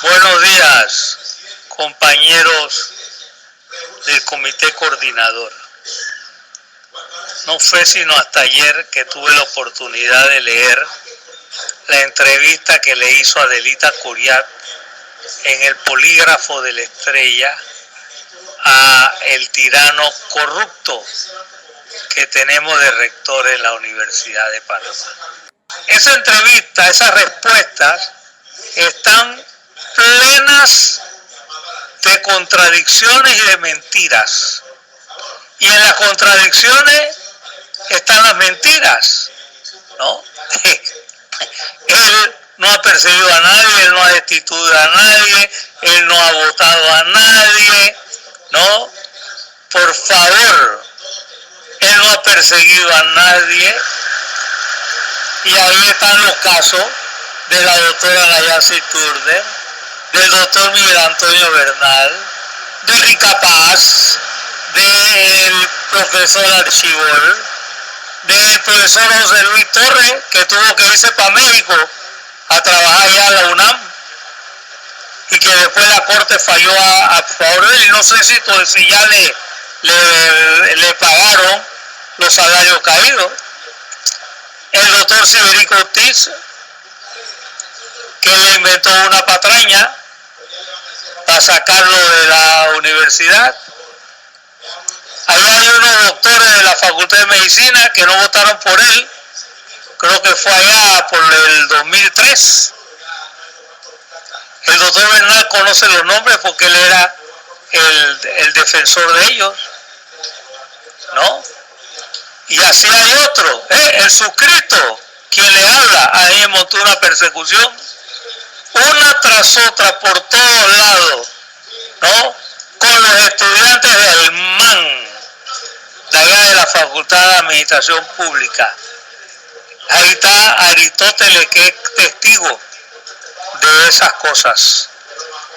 Buenos días, compañeros del comité coordinador. No fue sino hasta ayer que tuve la oportunidad de leer la entrevista que le hizo Adelita Curiat en el polígrafo de la Estrella a el tirano corrupto que tenemos de rector en la Universidad de Panamá. Esa entrevista, esas respuestas están plenas de contradicciones y de mentiras. Y en las contradicciones están las mentiras, ¿no? Él no ha perseguido a nadie, él no ha destituido a nadie, él no ha votado a nadie, ¿no? Por favor, él no ha perseguido a nadie. Y ahí están los casos de la doctora Nayasi Turner, del doctor Miguel Antonio Bernal, de Rica Paz, del profesor Archibol, del profesor José Luis Torres, que tuvo que irse para México a trabajar allá a la UNAM, y que después la corte falló a favor de él, y no sé si ya le pagaron los salarios caídos. El doctor Siberico Ortiz, que le inventó una patraña para sacarlo de la universidad. Ahí hay unos doctores de la Facultad de Medicina que no votaron por él, creo que fue allá por el 2003. El doctor Bernal conoce los nombres porque él era el defensor de ellos, ¿no? Y así hay otro, el suscrito, quien le habla, ahí montó una persecución, una tras otra por todos lados, ¿no? Con los estudiantes del MAN, de allá de la Facultad de Administración Pública. Ahí está Aristóteles, que es testigo de esas cosas.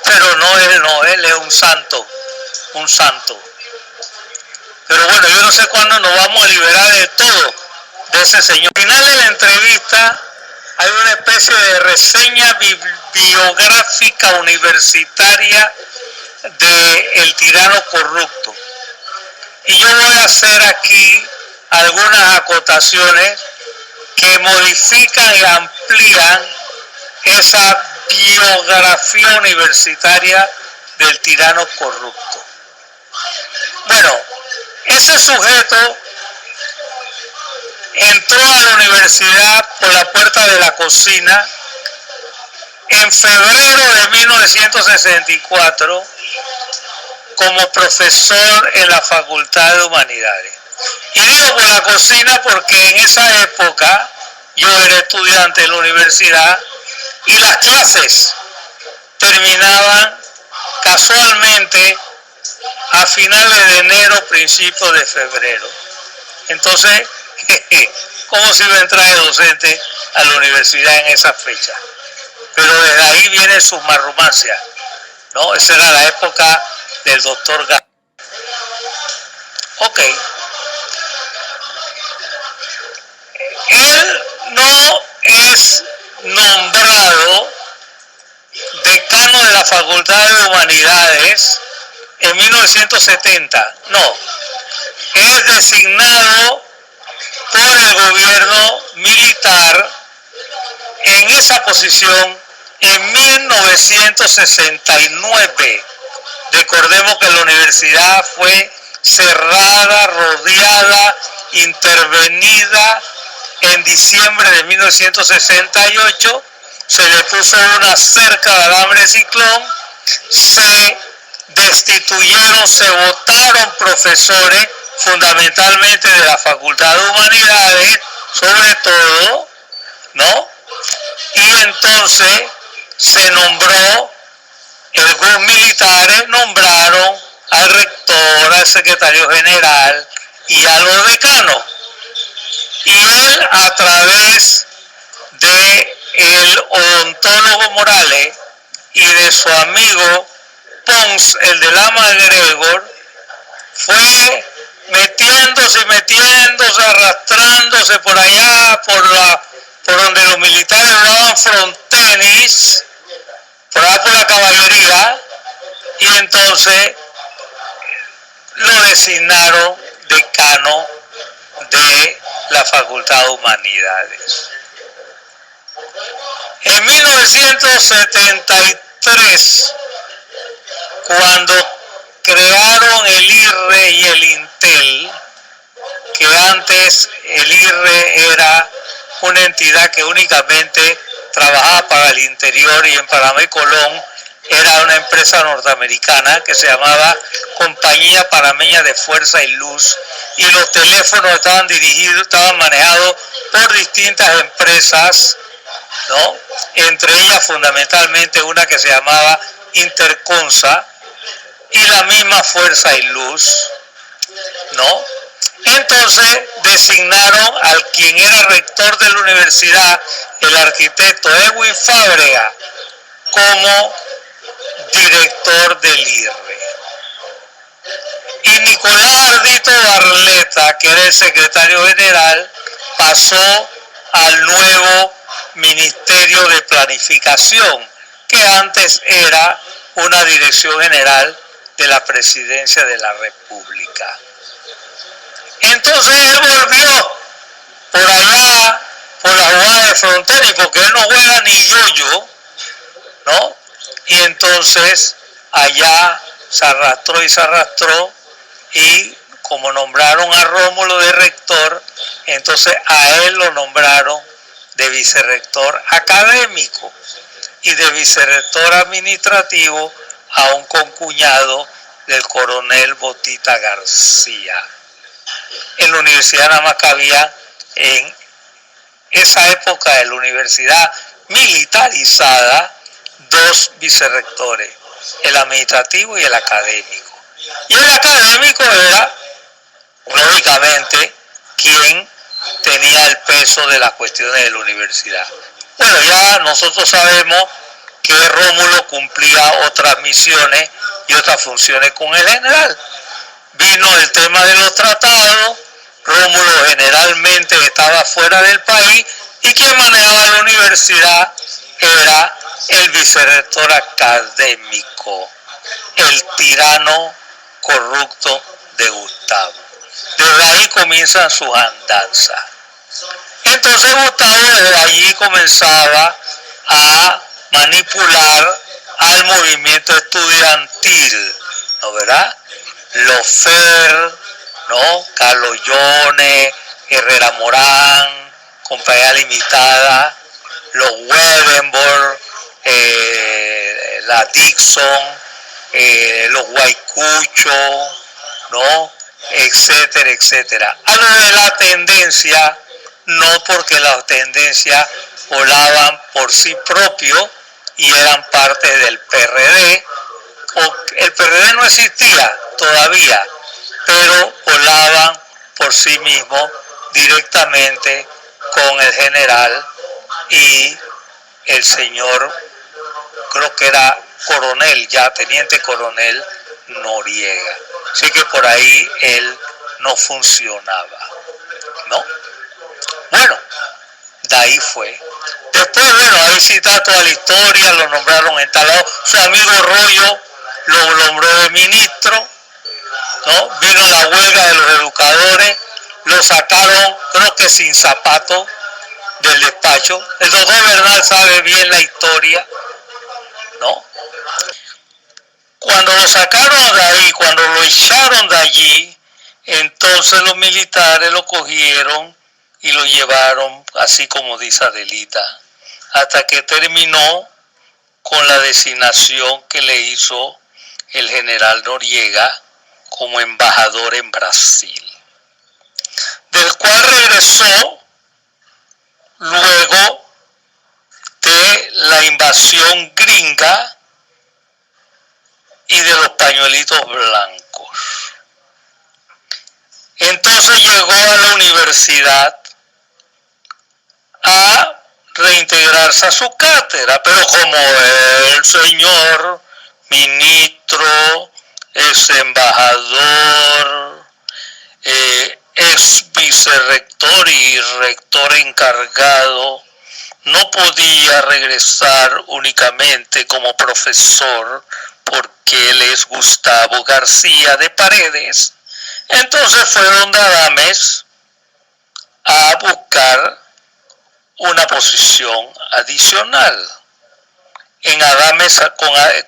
Pero no, él es un santo. Pero bueno, yo no sé cuándo nos vamos a liberar de todo de ese señor. Al final de la entrevista hay una especie de reseña biográfica universitaria de el tirano corrupto. Y yo voy a hacer aquí algunas acotaciones que modifican y amplían esa biografía universitaria del tirano corrupto. Bueno, ese sujeto entró a la universidad por la puerta de la cocina en febrero de 1964 como profesor en la Facultad de Humanidades. Y digo por la cocina porque en esa época yo era estudiante en la universidad y las clases terminaban casualmente a finales de enero, principios de febrero. Entonces, ¿cómo se iba a entrar de docente a la universidad en esa fecha? Pero desde ahí viene su marrumancia, ¿no? Esa era la época del doctor Gas. Ok. Él no es nombrado decano de la Facultad de Humanidades en 1970, no. Es designado por el gobierno militar en esa posición en 1969. Recordemos que la universidad fue cerrada, rodeada, intervenida en diciembre de 1968. Se le puso una cerca de alambre de ciclón, se destituyeron, se votaron profesores, fundamentalmente de la Facultad de Humanidades, sobre todo, ¿no? Y entonces se nombró, los militares nombraron al rector, al secretario general y a los decanos. Y él, a través de el odontólogo Morales y de su amigo Pons, el de la MacGregor, fue metiéndose, arrastrándose por allá, por donde los militares daban frontenis, por allá por la caballería y entonces lo designaron decano de la Facultad de Humanidades. En 1973, cuando crearon el IRRE y el INTEL, que antes el IRRE era una entidad que únicamente trabajaba para el interior y en Panamá y Colón era una empresa norteamericana que se llamaba Compañía Panameña de Fuerza y Luz, y los teléfonos estaban manejados por distintas empresas, ¿no? Entre ellas fundamentalmente una que se llamaba Interconsa y la misma Fuerza y Luz, ¿no? Entonces designaron al quien era rector de la universidad, el arquitecto Edwin Fábrega, como director del IRRE. Y Nicolás Ardito Barleta, que era el secretario general, pasó al nuevo Ministerio de Planificación, que antes era una dirección general de la Presidencia de la República. Entonces él volvió por allá, por la jugada de frontera, y porque él no juega ni yo-yo, ¿no? Y entonces allá se arrastró, y como nombraron a Rómulo de rector, entonces a él lo nombraron de vicerrector académico y de vicerrector administrativo a un concuñado del coronel Botita García. En la universidad nada más cabía, en esa época de la universidad militarizada, 2 vicerrectores, el administrativo y el académico. Y el académico era, lógicamente, quien tenía el peso de las cuestiones de la universidad. Bueno, ya nosotros sabemos que Rómulo cumplía otras misiones y otras funciones con el general. Vino el tema de los tratados, Rómulo generalmente estaba fuera del país y quien manejaba la universidad era el vicerrector académico, el tirano corrupto de Gustavo. Desde ahí comienzan sus andanzas. Entonces Gustavo desde allí comenzaba a manipular al movimiento estudiantil, ¿no verdad? Los FER, ¿no? Carlos Llones, Herrera Morán, Compañía Limitada, los Wedenborg, la Dixon, los Guaycucho, ¿no? Etcétera, etcétera. A lo de la tendencia, no, porque las tendencias volaban por sí propios y eran parte del PRD. El PRD no existía todavía, pero volaban por sí mismos directamente con el general y el señor, creo que era coronel, ya teniente coronel Noriega. Así que por ahí él no funcionaba, ¿no? Bueno, de ahí fue. Después, bueno, ahí sí está toda la historia, lo nombraron en tal lado. Su amigo Rollo lo nombró de ministro, ¿no? Vino la huelga de los educadores, lo sacaron, creo que sin zapato, del despacho. El doctor Bernal sabe bien la historia, ¿no? Cuando lo sacaron de ahí, cuando lo echaron de allí, entonces los militares lo cogieron y lo llevaron, así como dice Adelita, hasta que terminó con la designación que le hizo el general Noriega como embajador en Brasil, del cual regresó luego de la invasión gringa y de los pañuelitos blancos. Entonces llegó a la universidad a reintegrarse a su cátedra, pero como el señor ministro, es embajador, es vicerrector y rector encargado no podía regresar únicamente como profesor porque él es Gustavo García de Paredes. Entonces fue donde Adames a buscar una posición adicional. En Adames,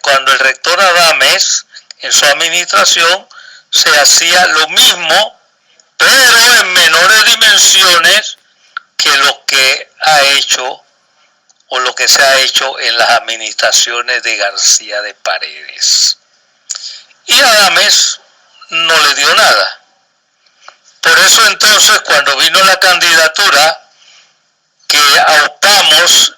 cuando el rector Adames, en su administración, se hacía lo mismo, pero en menores dimensiones que lo que ha hecho o lo que se ha hecho en las administraciones de García de Paredes. Y Adames no le dio nada. Por eso entonces, cuando vino la candidatura que aupamos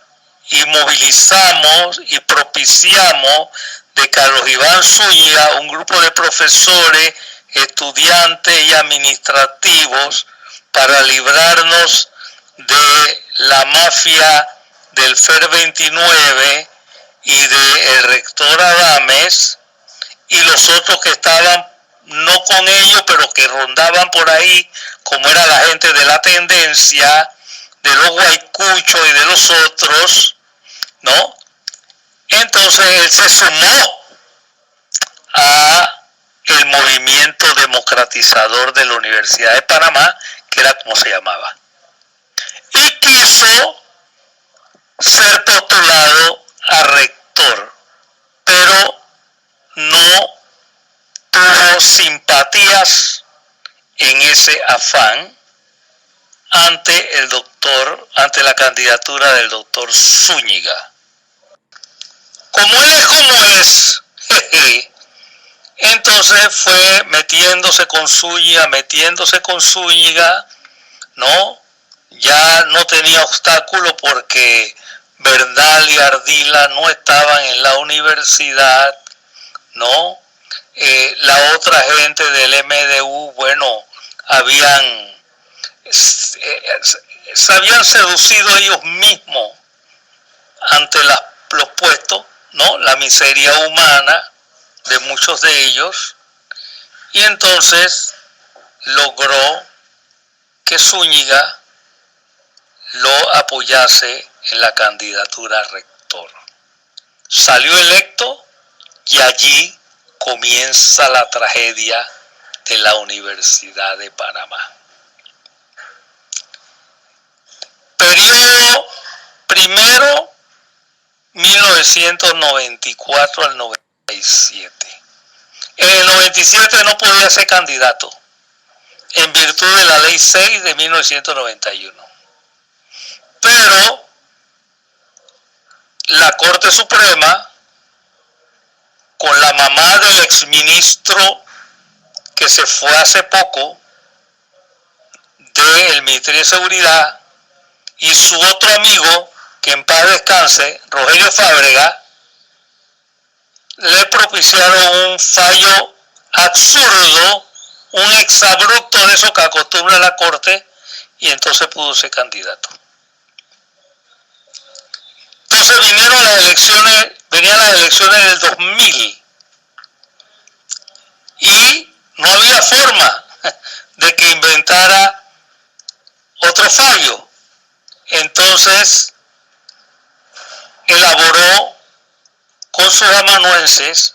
y movilizamos y propiciamos de Carlos Iván Zúñiga, un grupo de profesores, estudiantes y administrativos para librarnos de la mafia del FER 29 y del rector Adames y los otros que estaban no con ellos, pero que rondaban por ahí, como era la gente de la tendencia, de los guaycuchos y de los otros, ¿no? Entonces él se sumó a el movimiento democratizador de la Universidad de Panamá, que era como se llamaba, y quiso ser postulado a rector, pero no tuvo simpatías en ese afán ante la candidatura del doctor Zúñiga. Como él es como es, entonces fue metiéndose con Zúñiga, ¿no? Ya no tenía obstáculo porque Bernal y Ardila no estaban en la universidad, ¿no? La otra gente del MDU, bueno, se habían seducido ellos mismos ante los puestos, ¿no? La miseria humana de muchos de ellos, y entonces logró que Zúñiga lo apoyase en la candidatura a rector. Salió electo y allí comienza la tragedia de la Universidad de Panamá. Periodo primero, 1994 al 97. En el 97 no podía ser candidato, en virtud de la Ley 6 de 1991. Pero la Corte Suprema, con la mamá del exministro que se fue hace poco del Ministerio de Seguridad, y su otro amigo, que en paz descanse, Rogelio Fábrega, le propiciaron un fallo absurdo, un exabrupto de eso que acostumbra la Corte, y entonces pudo ser candidato. Entonces venían las elecciones del 2000, y no había forma de que inventara otro fallo. Entonces elaboró con sus amanuenses,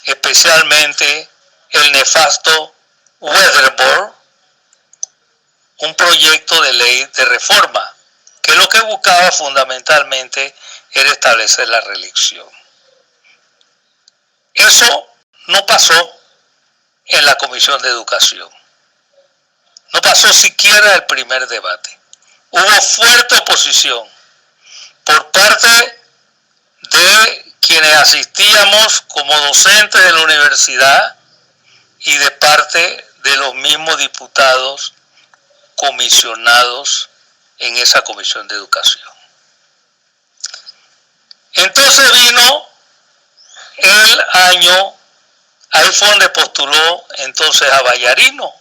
especialmente el nefasto Weatherboard, un proyecto de ley de reforma, que lo que buscaba fundamentalmente era establecer la reelección. Eso no pasó en la Comisión de Educación. No pasó siquiera el primer debate. Hubo fuerte oposición por parte de quienes asistíamos como docentes de la universidad y de parte de los mismos diputados comisionados en esa Comisión de Educación. Entonces vino el año, ahí fue donde postuló entonces a Vallarino,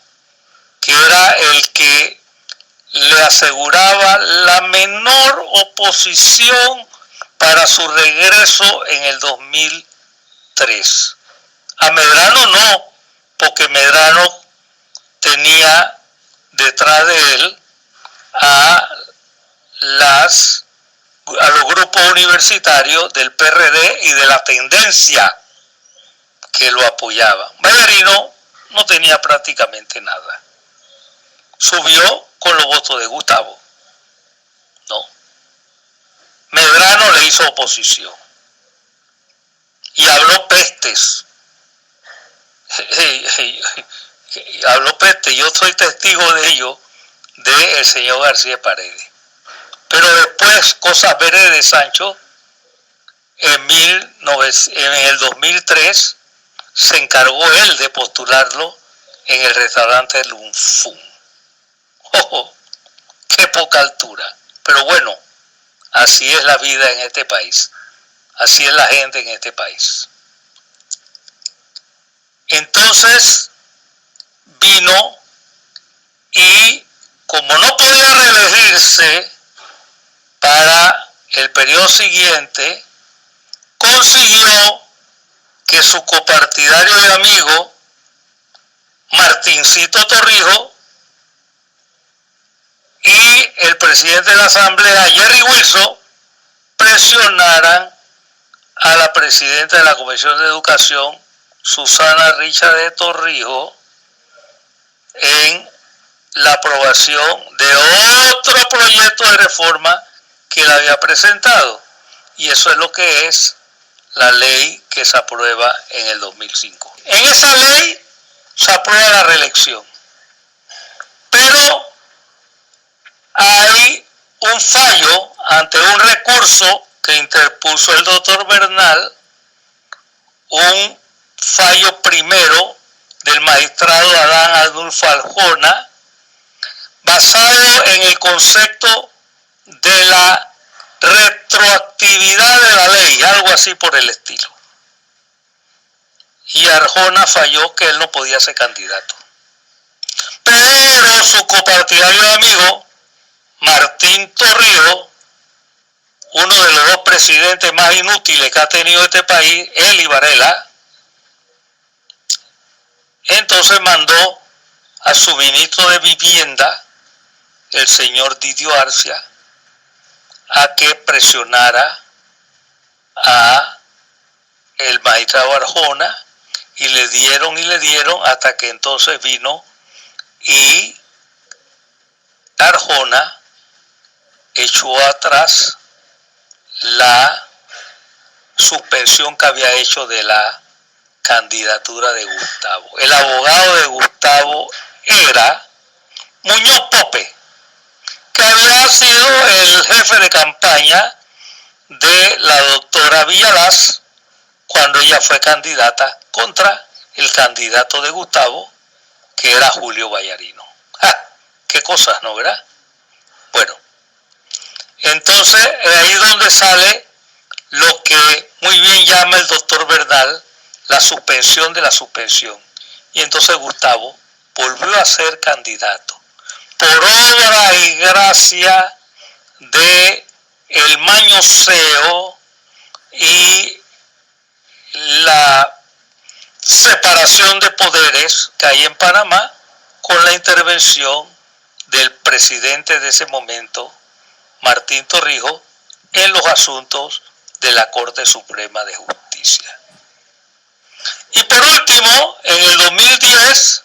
que era el que le aseguraba la menor oposición para su regreso en el 2003. A Medrano no, porque Medrano tenía detrás de él a las a los grupos universitarios del PRD y de la tendencia que lo apoyaba. Vallarino no tenía prácticamente nada. Subió con los votos de Gustavo, ¿no? Medrano le hizo oposición y habló pestes. Habló pestes, yo soy testigo de ello, del señor García Paredes. Pero después, cosas verdes de Sancho, en el 2003, se encargó él de postularlo en el restaurante Lunfún. ¡Oh, qué poca altura! Pero bueno, así es la vida en este país. Así es la gente en este país. Entonces, vino y, como no podía reelegirse para el periodo siguiente, consiguió que su copartidario y amigo, Martincito Torrijos, y el presidente de la Asamblea, Jerry Wilson, presionaran a la presidenta de la Comisión de Educación, Susana Richa de Torrijos, en la aprobación de otro proyecto de reforma que él había presentado. Y eso es lo que es la ley que se aprueba en el 2005. En esa ley se aprueba la reelección, pero hay un fallo ante un recurso que interpuso el doctor Bernal, un fallo primero del magistrado Adán Adolfo Arjona, basado en el concepto de la retroactividad de la ley, algo así por el estilo. Y Arjona falló que él no podía ser candidato. Pero su copartidario y amigo, Martín Torrijos, uno de los dos presidentes más inútiles que ha tenido este país, él y Varela, entonces mandó a su ministro de Vivienda, el señor Didio Arcia, a que presionara a el magistrado Arjona, y le dieron hasta que entonces vino y Arjona echó atrás la suspensión que había hecho de la candidatura de Gustavo. El abogado de Gustavo era Muñoz Pope, que había sido el jefe de campaña de la doctora Villalaz cuando ella fue candidata contra el candidato de Gustavo, que era Julio Vallarino. Qué cosas, ¿no, verdad? Bueno, entonces ahí es donde sale lo que muy bien llama el doctor Bernal la suspensión de la suspensión. Y entonces Gustavo volvió a ser candidato por obra y gracia de el mañoseo y la separación de poderes que hay en Panamá, con la intervención del presidente de ese momento, Martín Torrijos, en los asuntos de la Corte Suprema de Justicia. Y por último, en el 2010,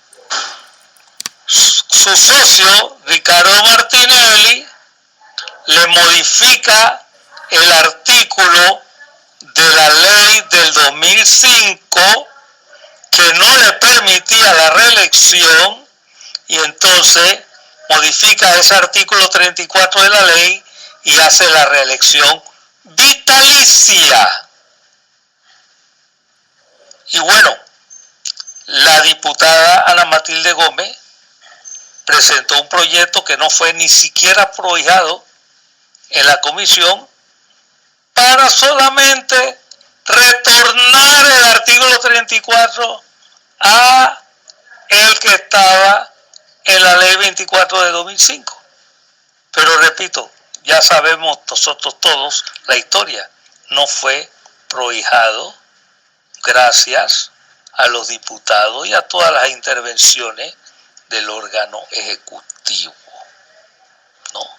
su socio, Ricardo Martinelli, le modifica el artículo de la ley del 2005 que no le permitía la reelección, y entonces modifica ese artículo 34 de la ley y hace la reelección vitalicia. Y bueno, la diputada Ana Matilde Gómez presentó un proyecto que no fue ni siquiera prohijado en la comisión para solamente retornar el artículo 34 a el que estaba en la ley 24 de 2005. Pero repito, ya sabemos nosotros todos la historia, no fue prohijado gracias a los diputados y a todas las intervenciones del órgano ejecutivo, ¿no?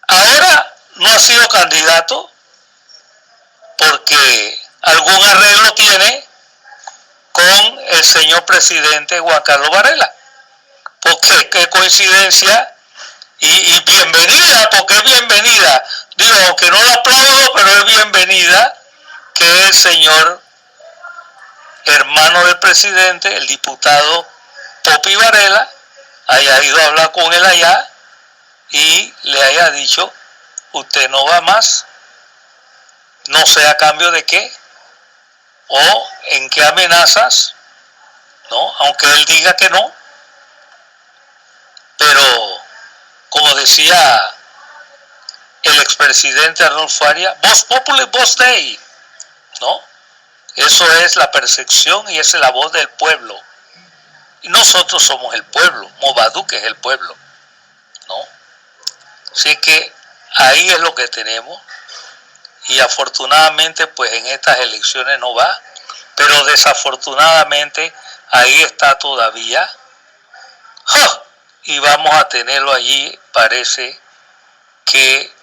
Ahora no ha sido candidato porque algún arreglo tiene con el señor presidente Juan Carlos Varela. Porque qué coincidencia y bienvenida, porque es bienvenida. Digo, aunque no lo aplaudo, pero es bienvenida que el señor hermano del presidente, el diputado Popi Varela, haya ido a hablar con él allá y le haya dicho, usted no va más, no sé a cambio de qué, o en qué amenazas, ¿no? Aunque él diga que no, pero como decía el expresidente Arnulfo Arias, Vox Populi, Vox Dei, ¿no? Eso es la percepción y esa es la voz del pueblo. Y nosotros somos el pueblo, Movadú que es el pueblo, ¿no? Así que ahí es lo que tenemos. Y afortunadamente pues en estas elecciones no va, pero desafortunadamente ahí está todavía. ¡Ja! Y vamos a tenerlo allí, parece que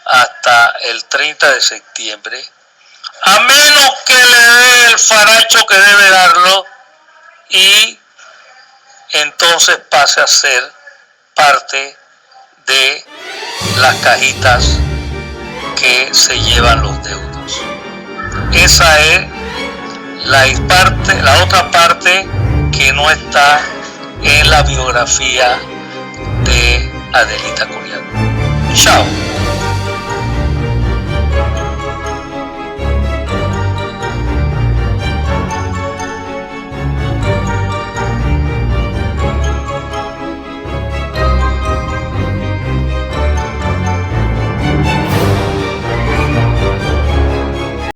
hasta el 30 de septiembre, a menos que le dé el faracho que debe darlo y entonces pase a ser parte de las cajitas que se llevan los deudos. Esa es la otra parte que no está en la biografía de Adelita Coriaco. Chao.